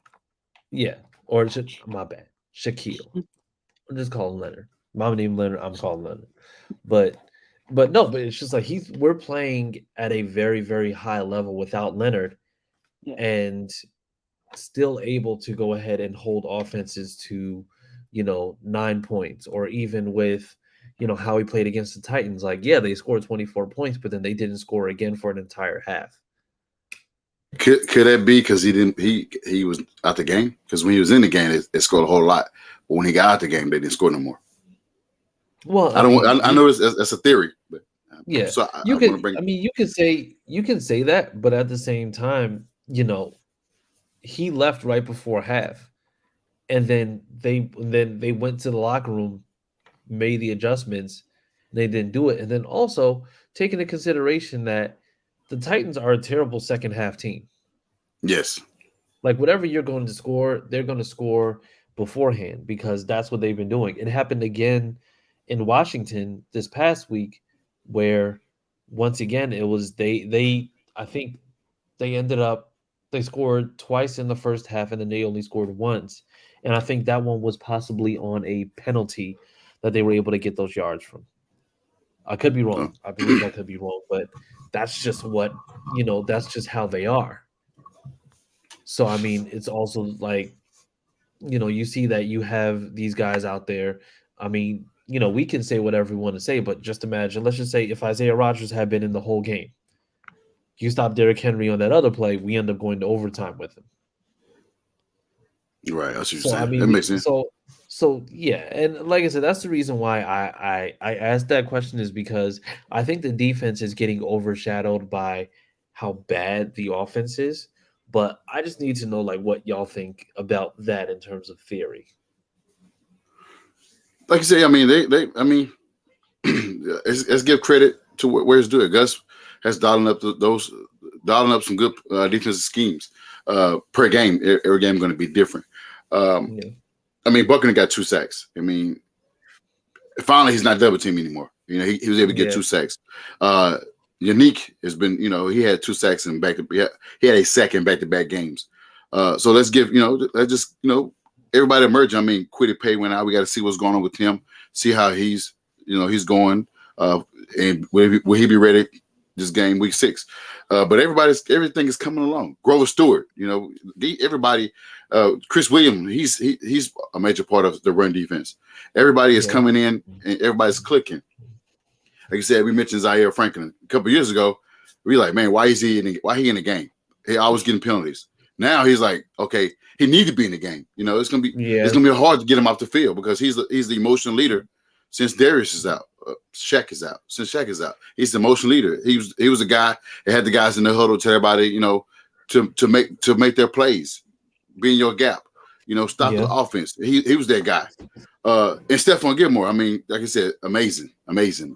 yeah, or my bad, Shaquille. I'll just call him Leonard. Mama named Leonard, I'm calling Leonard. But it's just like we're playing at a very, very high level without Leonard, and still able to go ahead and hold offenses to, 9 points, or even with, how he played against the Titans. Like, yeah, they scored 24 points, but then they didn't score again for an entire half.
Could that be because he was out the game? Because when he was in the game, it scored a whole lot. But when he got out the game, they didn't score no more.
Well,
I know that's a theory, but
yeah,
so
you can say that, but at the same time, he left right before half, and then they went to the locker room, made the adjustments, and they didn't do it. And then also take into consideration that the Titans are a terrible second half team.
Yes.
Like whatever you're going to score, they're going to score beforehand because that's what they've been doing. It happened again in Washington this past week where once again it was I think they scored twice in the first half and then they only scored once. And I think that one was possibly on a penalty that they were able to get those yards from. I could be wrong. I believe I could be wrong, but that's just that's just how they are. So, I mean, it's also like, you see that you have these guys out there. I mean, we can say whatever we want to say, but just imagine, let's just say if Isaiah Rodgers had been in the whole game, you stop Derrick Henry on that other play, we end up going to overtime with him.
Right. That's what you're saying.
I mean,
that makes sense.
So yeah, and like I said, that's the reason why I asked that question, is because I think the defense is getting overshadowed by how bad the offense is. But I just need to know like what y'all think about that in terms of theory.
Like you say, I mean, let's give credit to where it's due. Gus has dialing up some good defensive schemes per game. Every game going to be different. I mean, Buckner got 2 sacks. I mean, finally he's not double team anymore. He was able to get 2 sacks. Unique has been, he had 2 sacks in he had a sack in back-to-back games. So let's give, let's just, everybody emerge. I mean, Kwity Paye went out. We got to see what's going on with him, see how he's going, and will he be ready this game week 6? But everything is coming along. Grover Stewart, everybody, Chris Williams, he's a major part of the run defense. Everybody is coming in and everybody's clicking. Like you said, we mentioned Zaire Franklin a couple of years ago. We like, man, why he in the game? He always getting penalties. Now he's like, okay, he need to be in the game. It's gonna be hard to get him off the field because he's the emotional leader since Darius is out. Shaq is out. Since Shaq is out, he's the emotional leader. He was a guy that had the guys in the huddle tell everybody, to make their plays, be in your gap, stop the offense. He was that guy. And Stephon Gilmore, I mean, like I said, amazing. I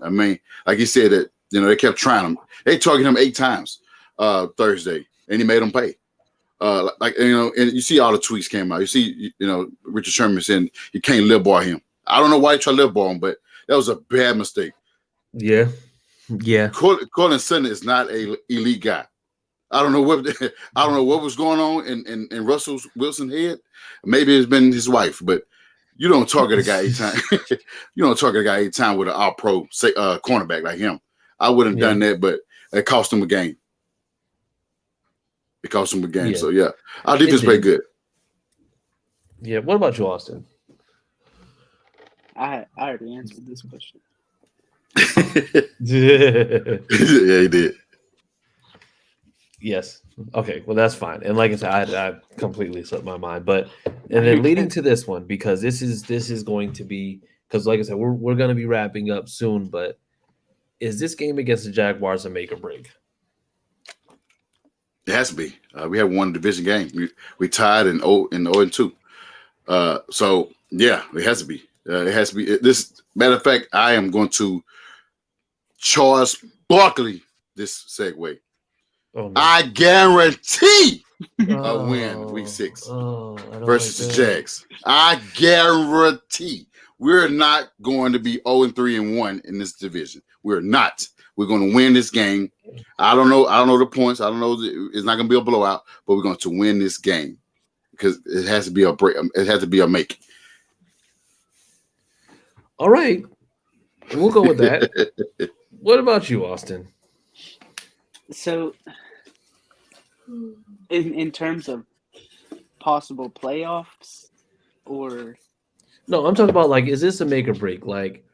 mean, like he said that, they kept trying him. They targeted him 8 times Thursday, and he made them pay. And you see all the tweets came out. You see, Richard Sherman saying you can't lip bar him. I don't know why he tried to lip bar him, but that was a bad mistake.
Yeah.
Cortland Sutton is not a elite guy. I don't know what was going on in Russell Wilson's head. Maybe it's been his wife, but you don't target a guy 8 times. You don't target a guy 8 times with an all-pro cornerback like him. I wouldn't have done that, but it cost him a game. It cost him a game.
Yeah.
So yeah, our defense played good.
Yeah. What about you, Austin?
I already answered this question.
Yeah,
Yeah, he did.
Yes. Okay. Well, that's fine. And like I said, I completely slipped my mind. But and then leading to this one, because this is going to be, because like I said, we're going to be wrapping up soon. But is this game against the Jaguars a make or break?
It has to be. We have one division game. We tied in 0-2. So yeah, it has to be. It has to be. This matter of fact, I am going to charge Barkley this segue.
Oh, no.
I guarantee a win week 6 versus the Jags. I guarantee we're not going to be 0-3-1 in this division. We're not. We're going to win this game. I don't know the points. I don't know. It's not going to be a blowout, but we're going to win this game because it has to be a break. It has to be a make.
All right. We'll go with that. What about you, Austin?
So, in terms of possible playoffs, or
No, I'm talking about, like, is this a make or break? Like,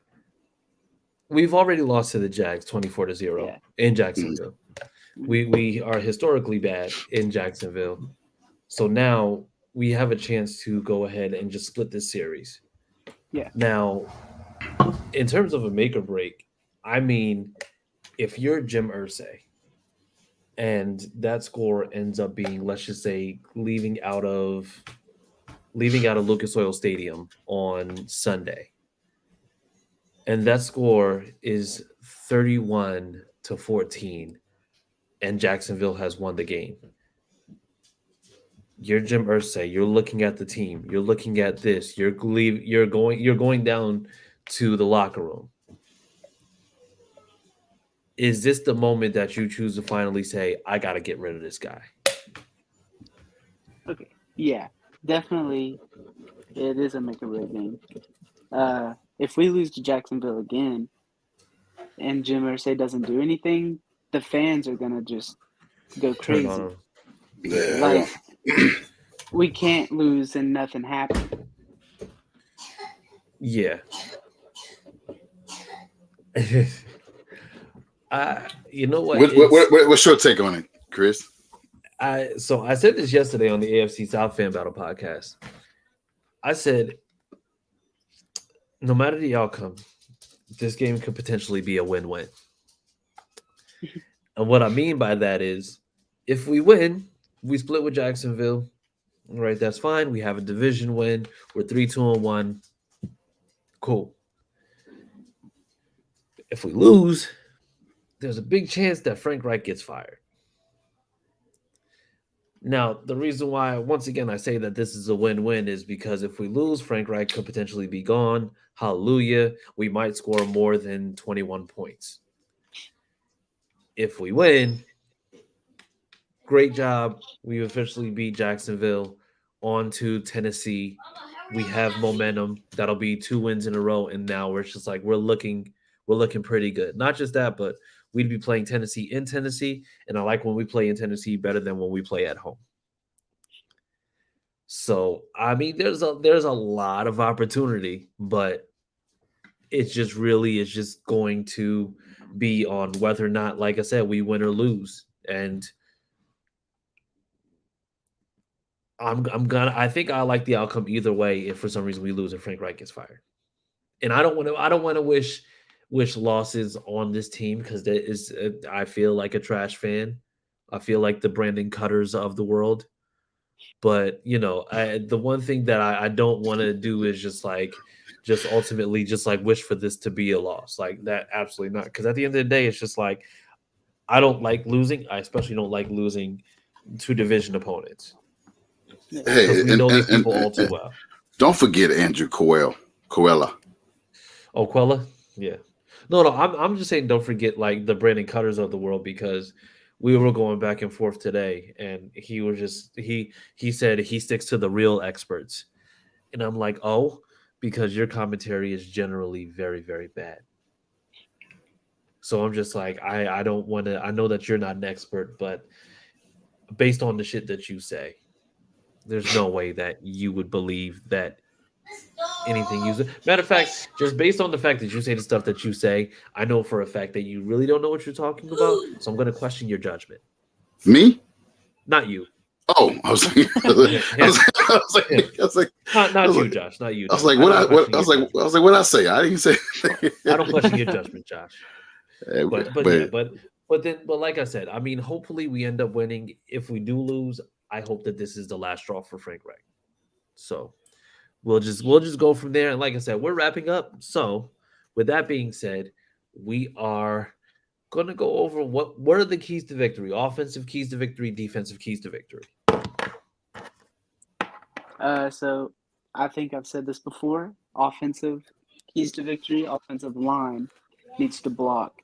we've already lost to the Jags 24-0 in Jacksonville. We are historically bad in Jacksonville. So now we have a chance to go ahead and just split this series.
Yeah.
Now, in terms of a make or break, I mean, if you're Jim Irsay and that score ends up being, let's just say, leaving out of Lucas Oil Stadium on Sunday, and that score is 31-14, and Jacksonville has won the game. You're Jim Irsay. You're looking at the team. You're looking at this. You're going down to the locker room. Is this the moment that you choose to finally say, I got to get rid of this guy?
okay, yeah, definitely, it is a make or break game. If we lose to Jacksonville again, and Jim Irsay doesn't do anything, the fans are gonna just go crazy.
Yeah.
Like, we can't lose and nothing happened.
Yeah. You know what?
What's your take on it, Chris?
So I said this yesterday on the AFC South Fan Battle podcast. I said, no matter the outcome, this game could potentially be a win-win. And what I mean by that is, if we win, we split with Jacksonville. All right, that's fine. We have a division win. We're 3-2-1. Cool. If we lose, there's a big chance that Frank Reich gets fired. Now, the reason why, once again, I say that this is a win-win is because if we lose, Frank Reich could potentially be gone. Hallelujah. We might score more than 21 points. If we win, great job. We officially beat Jacksonville. On to Tennessee. We have momentum. That'll be 2 wins in a row. And now we're just like, we're looking pretty good. Not just that, but we'd be playing Tennessee in Tennessee. And I like when we play in Tennessee better than when we play at home. So, I mean, there's a lot of opportunity, but it's just really is just going to be on whether or not, like I said, we win or lose. And I think I like the outcome either way if for some reason we lose and Frank Reich gets fired. And I don't want to wish losses on this team because that is I feel like a trash fan. I feel like the Brandon Cutters of the world. But, you know, the one thing that I don't want to do is just ultimately wish for this to be a loss. Like that, absolutely not. Because at the end of the day, it's just like I don't like losing. I especially don't like losing to division opponents.
Hey,
we know these people all too well.
Don't forget Andrew Coella.
Oh, Quella? Yeah. No. I'm just saying, don't forget like the Brandon Cutters of the world, because we were going back and forth today, and he was just he said he sticks to the real experts, and I'm like, oh, because your commentary is generally very, very bad. So I'm just like, I don't want to. I know that you're not an expert, but based on the shit that you say, there's no way that you would believe that anything you say. Matter of fact, just based on the fact that you say the stuff that you say, I know for a fact that you really don't know what you're talking about. So I'm going to question your judgment.
Me?
Not you.
Oh, I was like,
Not you, Josh. Not you.
I was like, what did I say? I didn't say.
I don't question your judgment, Josh.
But
But like I said, I mean, hopefully we end up winning. If we do lose, I hope that this is the last straw for Frank Reich. So we'll just go from there. And like I said, we're wrapping up. So with that being said, we are going to go over what are the keys to victory: offensive keys to victory, defensive keys to victory.
So I think I've said this before. Offensive keys to victory: offensive line needs to block.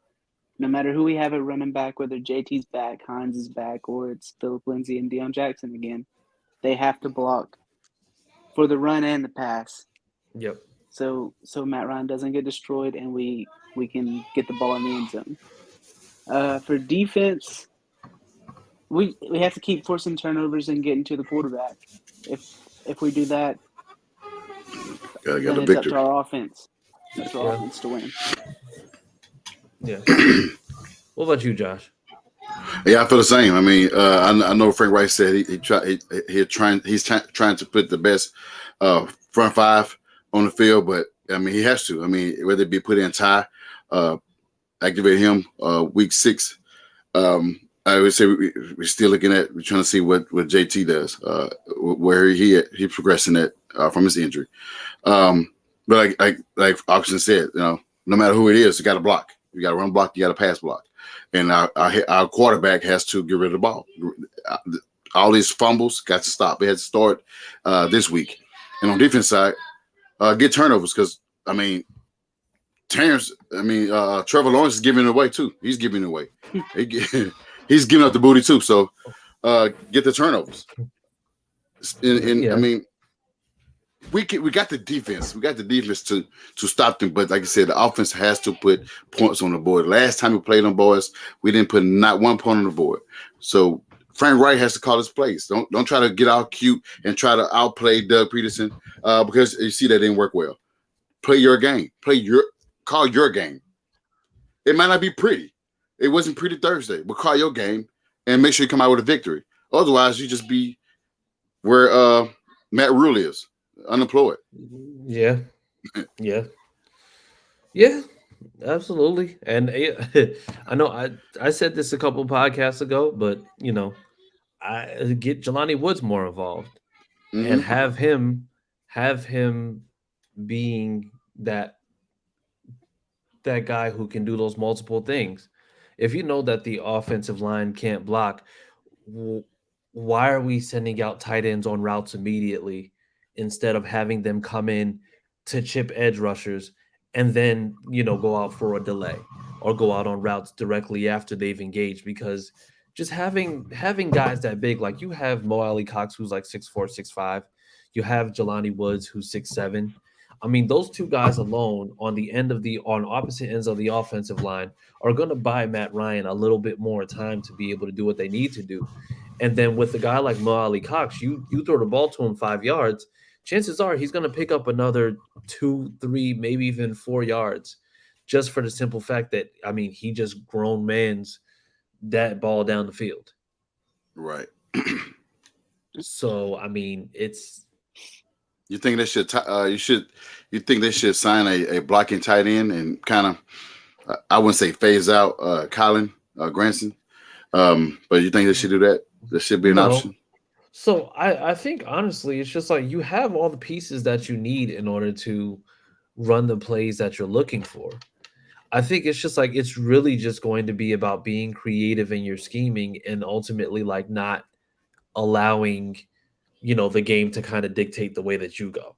No matter who we have at running back, whether JT's back, Hines is back, or it's Philip Lindsay and Deion Jackson again, they have to block for the run and the pass.
Yep.
So Matt Ryan doesn't get destroyed, and we can get the ball in the end zone. For defense, we have to keep forcing turnovers and getting to the quarterback. If we do that,
gotta
then
get
it's
a
up to
victory.
our offense. It's our offense to win.
Yeah. What about you, Josh?
Yeah, I feel the same. I mean, I know Frank Reich said he's trying to put the best front five on the field, but I mean he has to. I mean, whether it be put in Ty, activate him week 6. I would say we're still looking at. We're trying to see what JT does, where he's progressing at from his injury. But like Austin said, no matter who it is, you got to block. You got to run block. You got to pass block. And our quarterback has to get rid of the ball. All these fumbles got to stop. It had to start this week. And on defense side, get turnovers because I mean, Trevor Lawrence is giving it away too. He's giving it away. He's giving up the booty too. So get the turnovers. And I mean, we got the defense. We got the defense to stop them. But like I said, the offense has to put points on the board. Last time we played them boys, we didn't put not one point on the board. So Frank Reich has to call his plays. Don't try to get all cute and try to outplay Doug Peterson because you see that didn't work well. Play your game. Call your game. It might not be pretty. It wasn't pretty Thursday, but call your game and make sure you come out with a victory. Otherwise, you just be where Matt Rule is. Unemployed.
Yeah, absolutely. And I know I said this a couple podcasts ago, but I get Jelani Woods more involved and have him being that guy who can do those multiple things. If you know that the offensive line can't block, why are we sending out tight ends on routes immediately instead of having them come in to chip edge rushers and then, go out for a delay or go out on routes directly after they've engaged? Because just having guys that big, like you have Mo Alley Cox, who's like 6'4", 6'5". You have Jelani Woods, who's 6'7". I mean, those two guys alone on opposite ends of the offensive line are going to buy Matt Ryan a little bit more time to be able to do what they need to do. And then with a guy like Mo Alley Cox, you throw the ball to him 5 yards, chances are he's going to pick up another 2, 3, maybe even 4 yards, just for the simple fact that, I mean, he just grown man's that ball down the field.
Right.
So, I mean, it's.
You think they should? You think they should sign a blocking tight end and kind of, I wouldn't say phase out Colin Granson, but you think they should do that? There should be an option.
So I think honestly, it's just like you have all the pieces that you need in order to run the plays that you're looking for. I think it's just like it's really just going to be about being creative in your scheming and ultimately like not allowing, the game to kind of dictate the way that you go.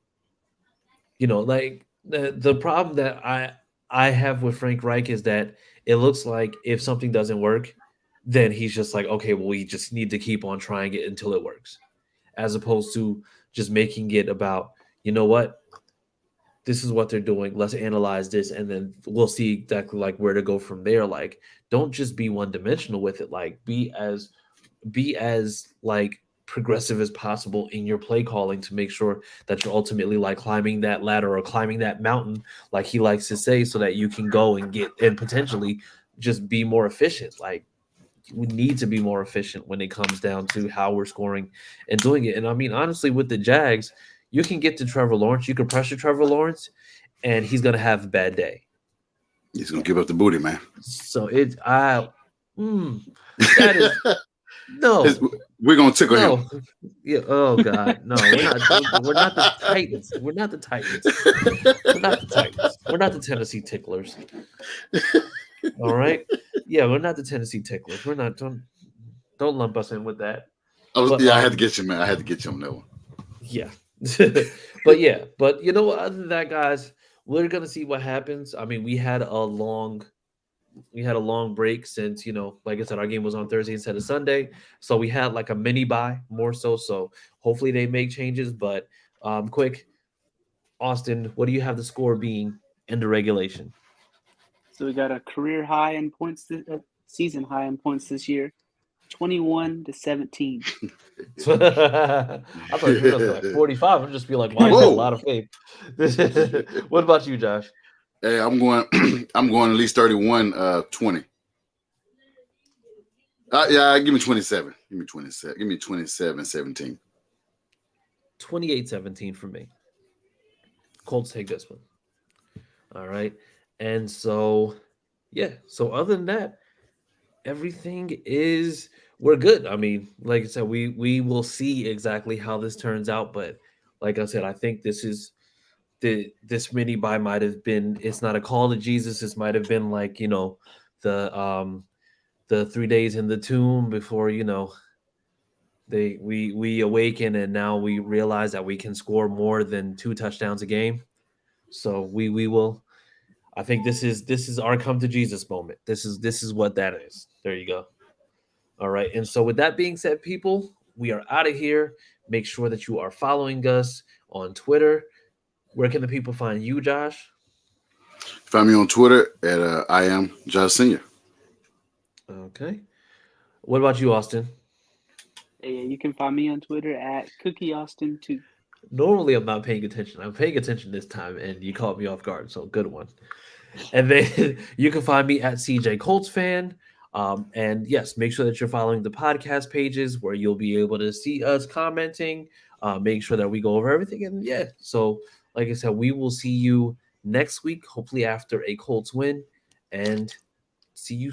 Like the problem that I have with Frank Reich is that it looks like if something doesn't work, then he's just like, okay, well, we just need to keep on trying it until it works, as opposed to just making it about, you know what, this is what they're doing. Let's analyze this, and then we'll see exactly like where to go from there. Like, don't just be one dimensional with it. Like, be as like progressive as possible in your play calling to make sure that you're ultimately like climbing that ladder or climbing that mountain, like he likes to say, so that you can go and get and potentially just be more efficient. Like, we need to be more efficient when it comes down to how we're scoring and doing it. And I mean, honestly, with the Jags, you can get to Trevor Lawrence, you can pressure Trevor Lawrence, and he's gonna have a bad day.
He's gonna give up the booty, man.
So that is no.
We're gonna tickle him.
Yeah. Oh God. No, we're not the Titans. We're not the Titans. We're not the Titans. We're not the Tennessee Ticklers. All right. Yeah, we're not the Tennessee Ticklers. We're not. Don't lump us in with that.
I had to get you, man. I had to get you on that one.
Yeah. but you know what? Other than that, guys, we're gonna see what happens. I mean, we had a long break since, like I said, our game was on Thursday instead of Sunday, so we had like a mini bye more so. So hopefully they make changes. But quick, Austin, what do you have the score being in the regulation?
So we got a career high in points, season high in points this year, 21-17.
I thought you were gonna say like 45. I'm just be like, wow, you got a lot of faith. What about you, Josh?
Hey, I'm going at least 31-20. Yeah, give me 27. Give me 27. Give me 27-17.
28-17 for me. Colts take this one. All right. And so, yeah. So other than that, everything we're good. I mean, like I said, we will see exactly how this turns out. But like I said, I think this mini bye might have been, it's not a call to Jesus. This might have been like, the 3 days in the tomb before, we awaken, and now we realize that we can score more than 2 touchdowns a game. So we will. I think this is our come to Jesus moment. This is what that is. There you go. All right. And so with that being said, people, we are out of here. Make sure that you are following us on Twitter. Where can the people find you, Josh?
Find me on Twitter at I am Josh Senior.
Okay. What about you, Austin?
Yeah, you can find me on Twitter at CookieAustin2.
Normally, I'm not paying attention. I'm paying attention this time, and you caught me off guard. So good one. And then you can find me at CJ Colts Fan. And yes, make sure that you're following the podcast pages where you'll be able to see us commenting. Make sure that we go over everything. And yeah, so like I said, we will see you next week, hopefully after a Colts win. And see you